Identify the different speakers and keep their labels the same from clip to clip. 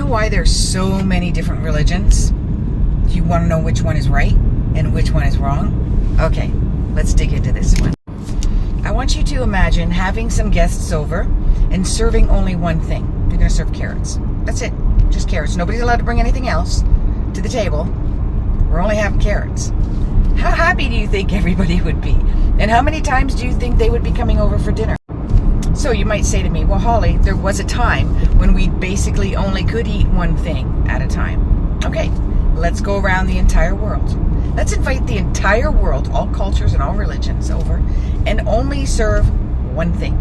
Speaker 1: know why there's so many different religions? Do you want to know which one is right and which one is wrong? Okay, let's dig into this one. I want you to imagine having some guests over and serving only one thing. You're going to serve carrots. That's it. Just carrots. Nobody's allowed to bring anything else to the table. We're only having carrots. How happy do you think everybody would be? And how many times do you think they would be coming over for dinner? So you might say to me, well, Holly, there was a time when we basically only could eat one thing at a time. Okay, let's go around the entire world. Let's invite the entire world, all cultures and all religions over, and only serve one thing.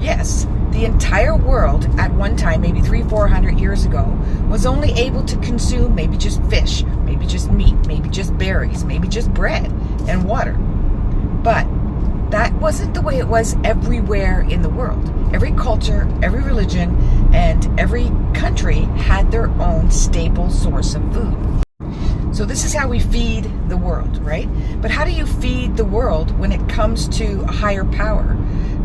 Speaker 1: Yes, the entire world at one time, maybe 300-400 years ago, was only able to consume maybe just fish, maybe just meat, maybe just berries, maybe just bread and water. But that wasn't the way it was everywhere in the world. Every culture, every religion, and every country had their own staple source of food. So this is how we feed the world, right? But how do you feed the world when it comes to a higher power,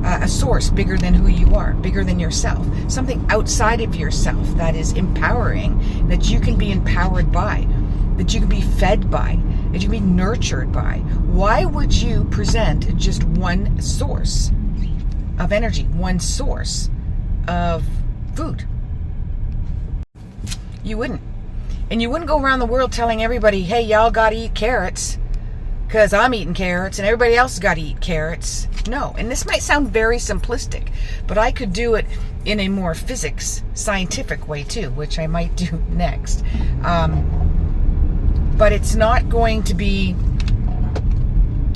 Speaker 1: a source bigger than who you are, bigger than yourself, something outside of yourself that is empowering, that you can be empowered by, that you can be fed by, that you can be nurtured by? Why would you present just one source of energy, one source of food? You wouldn't. And you wouldn't go around the world telling everybody, hey, y'all got to eat carrots because I'm eating carrots and everybody else has got to eat carrots. No. And this might sound very simplistic, but I could do it in a more physics, scientific way too, which I might do next. But it's not going to be,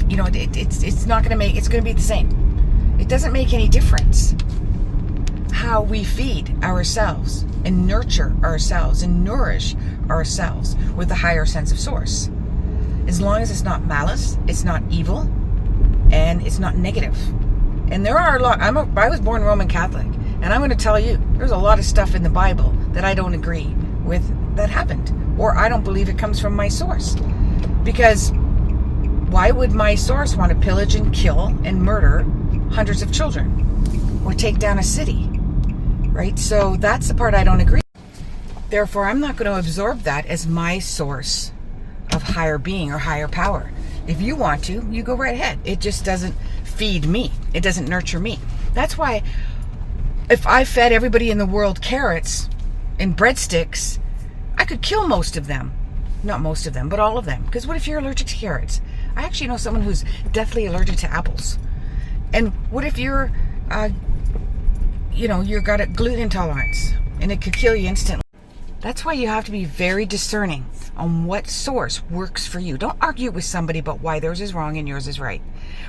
Speaker 1: you know, it's not going to make, it's going to be the same. It doesn't make any difference how we feed ourselves and nurture ourselves and nourish ourselves with a higher sense of source. As long as it's not malice, it's not evil, and it's not negative. And there are a lot, I was born Roman Catholic, and I'm going to tell you, there's a lot of stuff in the Bible that I don't agree with that happened, or I don't believe it comes from my source. Because why would my source want to pillage and kill and murder hundreds of children or take down a city? Right? So that's the part I don't agree with. Therefore, I'm not going to absorb that as my source of higher being or higher power. If you want to, you go right ahead. It just doesn't feed me. It doesn't nurture me. That's why if I fed everybody in the world carrots and breadsticks, I could kill most of them. Not most of them, but all of them. Because what if you're allergic to carrots? I actually know someone who's deathly allergic to apples. And what if you're you've got a gluten intolerance and it could kill you instantly? That's why you have to be very discerning on what source works for you. Don't argue with somebody about why theirs is wrong and yours is right,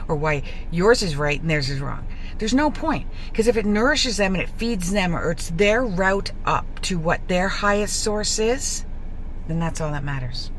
Speaker 1: or why yours is right and theirs is wrong. There's no point, because if it nourishes them and it feeds them, or it's their route up to what their highest source is, then that's all that matters.